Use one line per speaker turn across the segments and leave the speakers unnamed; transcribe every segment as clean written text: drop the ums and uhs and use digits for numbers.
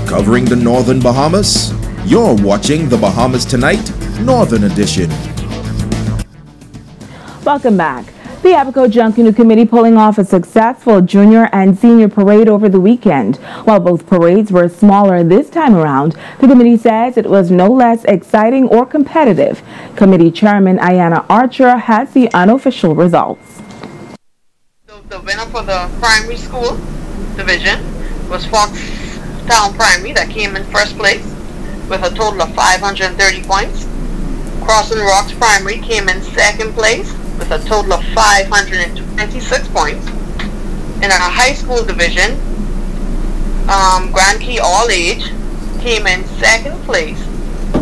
Covering the Northern Bahamas, you're watching the Bahamas Tonight, Northern Edition.
Welcome back. The Abaco Junkanoo Committee pulling off a successful junior and senior parade over the weekend. While both parades were smaller this time around, the committee says it was no less exciting or competitive. Committee Chairman Ayanna Archer has the unofficial results.
The winner for the primary school division was Foxtown Primary, that came in first place with a total of 530 points. Crossing Rocks Primary came in second place with a total of 526 points. In our high school division, Grand Key All Age came in second place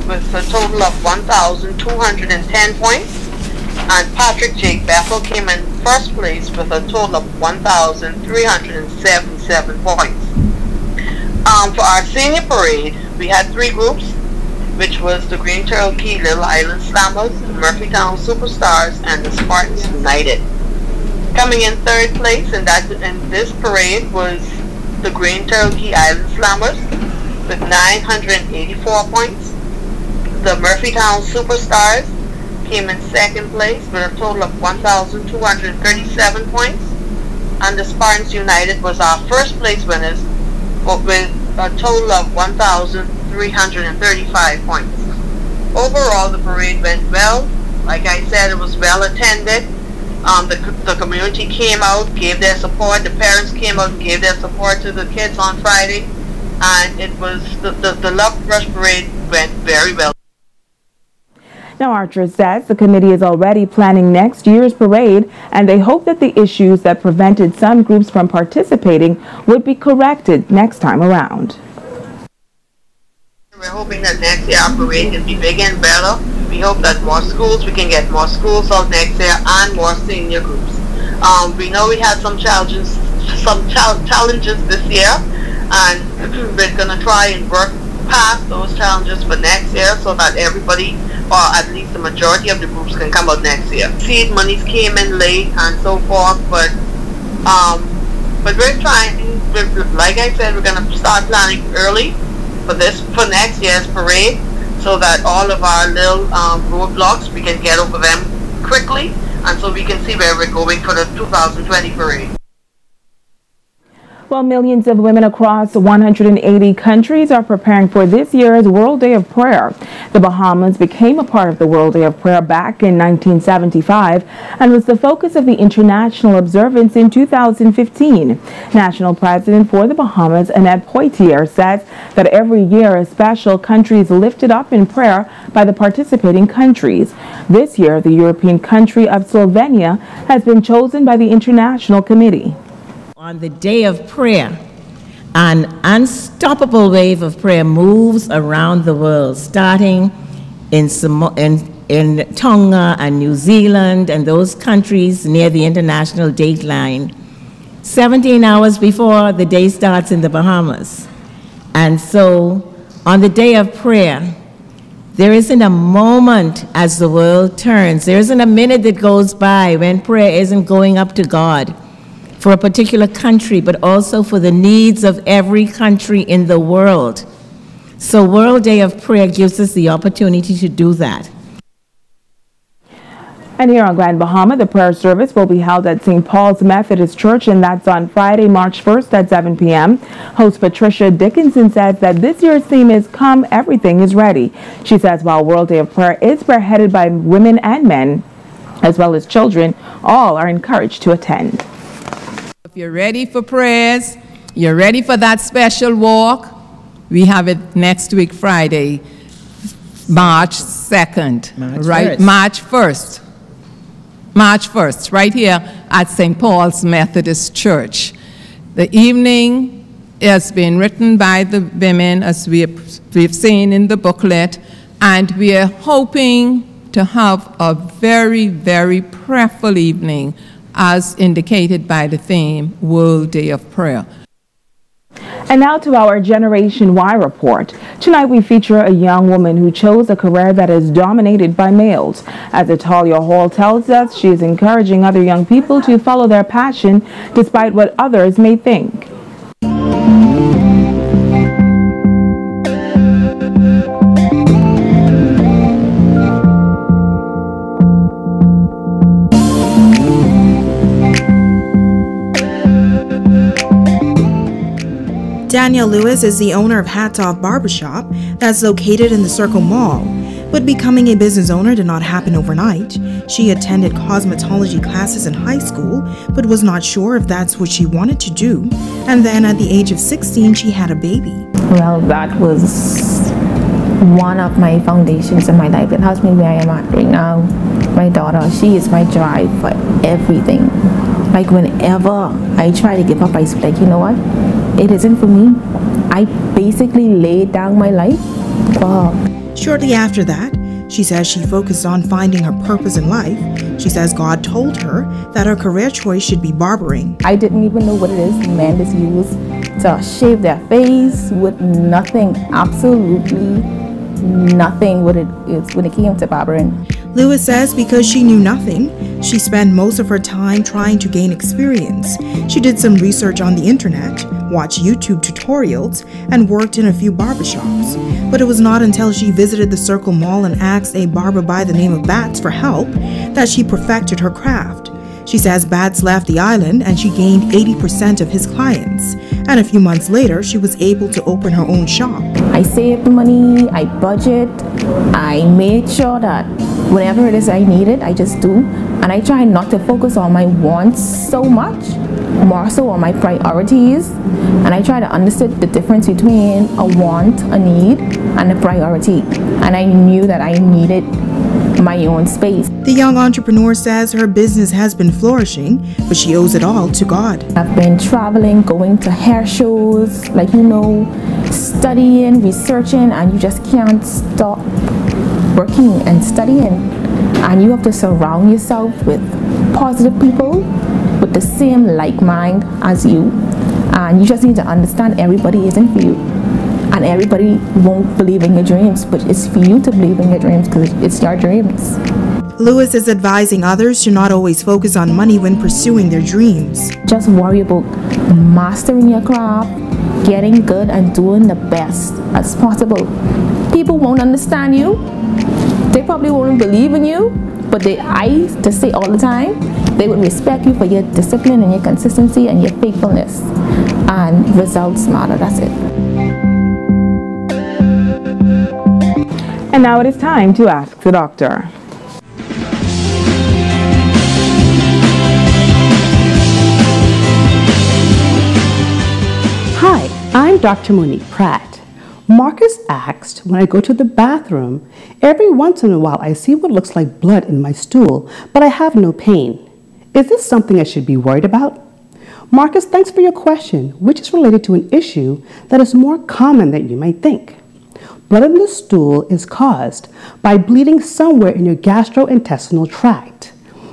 with a total of 1,210 points, and Patrick J. Bethel came in first place with a total of 1,377 points. For our senior parade, we had three groups, which was the Green Turtle Key Little Island Slammers, the Murphytown Superstars, and the Spartans United. Coming in third place in this parade was the Green Turtle Key Island Slammers with 984 points. The Murphytown Superstars came in second place with a total of 1,237 points. And the Spartans United was our first place winners with a total of 1,335 points. Overall, the parade went well. Like I said, it was well attended. The community came out, gave their support. The parents came out and gave their support to the kids on Friday. And it was the Love Rush Parade went very well.
Now, Archer says the committee is already planning next year's parade, and they hope that the issues that prevented some groups from participating would be corrected next time around.
We're hoping that next year our parade can be bigger and better. We hope that we can get more schools out next year and more senior groups. We know we had some challenges this year, and we're going to try and work past those challenges for next year so that everybody, or at least the majority of the groups, can come out next year. Seed monies came in late and so forth, but we're trying. Like I said, we're going to start planning early for next year's parade, so that all of our little roadblocks, we can get over them quickly, and so we can see where we're going for the 2020 parade.
Well, millions of women across 180 countries are preparing for this year's World Day of Prayer. The Bahamas became a part of the World Day of Prayer back in 1975 and was the focus of the international observance in 2015. National President for the Bahamas, Annette Poitier, says that every year a special country is lifted up in prayer by the participating countries. This year, the European country of Slovenia has been chosen by the International Committee.
On the day of prayer, an unstoppable wave of prayer moves around the world, starting in Tonga and New Zealand and those countries near the international date line, 17 hours before the day starts in the Bahamas. And so, on the day of prayer, there isn't a moment as the world turns, there isn't a minute that goes by when prayer isn't going up to God for a particular country, but also for the needs of every country in the world. So World Day of Prayer gives us the opportunity to do that.
And here on Grand Bahama, the prayer service will be held at St. Paul's Methodist Church, and that's on Friday, March 1st at 7 p.m. Host Patricia Dickinson says that this year's theme is Come, Everything is Ready. She says while World Day of Prayer is spearheaded by women and men, as well as children, all are encouraged to attend.
If you're ready for prayers, you're ready for that special walk, we have it next week, Friday, March 2nd, March 1st, right here at St. Paul's Methodist Church. The evening has been written by the women, as we've seen in the booklet, and we are hoping to have a very, very prayerful evening, as indicated by the theme, World Day of Prayer.
And now to our Generation Y report. Tonight we feature a young woman who chose a career that is dominated by males. As Atalia Hall tells us, she is encouraging other young people to follow their passion despite what others may think.
Danielle Lewis is the owner of Hats Off Barbershop that's located in the Circle Mall. But becoming a business owner did not happen overnight. She attended cosmetology classes in high school, but was not sure if that's what she wanted to do. And then at the age of 16, she had a baby.
Well, that was one of my foundations in my life. It helps me where I am at right now. My daughter, she is my drive for everything. Like whenever I try to give up, I say, like, you know what? It isn't for me. I basically laid down my life for her.
Shortly after that, she says she focused on finding her purpose in life. She says God told her that her career choice should be barbering.
I didn't even know what it is men just use to shave their face with nothing, absolutely nothing when it came to barbering.
Lewis says because she knew nothing, she spent most of her time trying to gain experience. She did some research on the internet, watched YouTube tutorials, and worked in a few barbershops. But it was not until she visited the Circle Mall and asked a barber by the name of Bats for help that she perfected her craft. She says Bats left the island and she gained 80% of his clients. And a few months later, she was able to open her own shop.
I saved money, I budget, I made sure that whatever it is I needed, I just do. And I try not to focus on my wants so much, more so on my priorities. And I try to understand the difference between a want, a need, and a priority. And I knew that I needed my own space.
The young entrepreneur says her business has been flourishing, but she owes it all to God.
I've been traveling, going to hair shows, like, you know, studying, researching, and you just can't stop working and studying. And you have to surround yourself with positive people with the same like mind as you. And you just need to understand everybody isn't for you. And everybody won't believe in your dreams, but it's for you to believe in your dreams because it's your dreams.
Lewis is advising others to not always focus on money when pursuing their dreams.
Just worry about mastering your craft, getting good, and doing the best as possible. People won't understand you. They probably won't believe in you, but I just say all the time, they would respect you for your discipline and your consistency and your faithfulness. And results matter, that's it.
And now it is time to ask the doctor.
Hi, I'm Dr. Monique Pratt. Marcus asked, when I go to the bathroom, every once in a while I see what looks like blood in my stool, but I have no pain. Is this something I should be worried about? Marcus, thanks for your question, which is related to an issue that is more common than you might think. Blood in the stool is caused by bleeding somewhere in your gastrointestinal tract.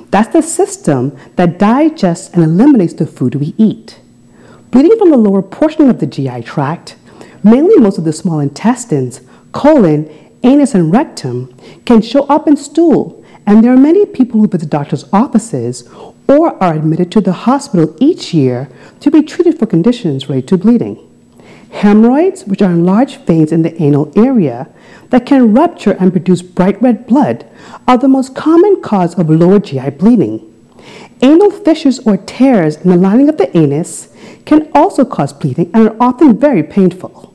That's the system that digests and eliminates the food we eat. Bleeding from the lower portion of the GI tract, mainly most of the small intestines, colon, anus, and rectum, can show up in stool, and there are many people who visit doctors' offices or are admitted to the hospital each year to be treated for conditions related to bleeding. Hemorrhoids, which are enlarged veins in the anal area that can rupture and produce bright red blood, are the most common cause of lower GI bleeding. Anal fissures or tears in the lining of the anus can also cause bleeding and are often very painful.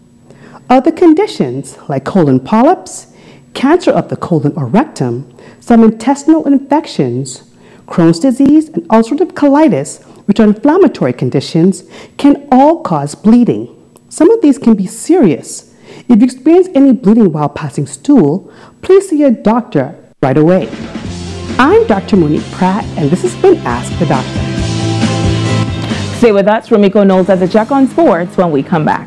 Other conditions like colon polyps, cancer of the colon or rectum, some intestinal infections, Crohn's disease, and ulcerative colitis, which are inflammatory conditions, can all cause bleeding. Some of these can be serious. If you experience any bleeding while passing stool, please see a doctor right away. I'm Dr. Monique Pratt, and this has been Ask the Doctor.
Stay with us. Rumiko Knowles has a check on sports when we come back.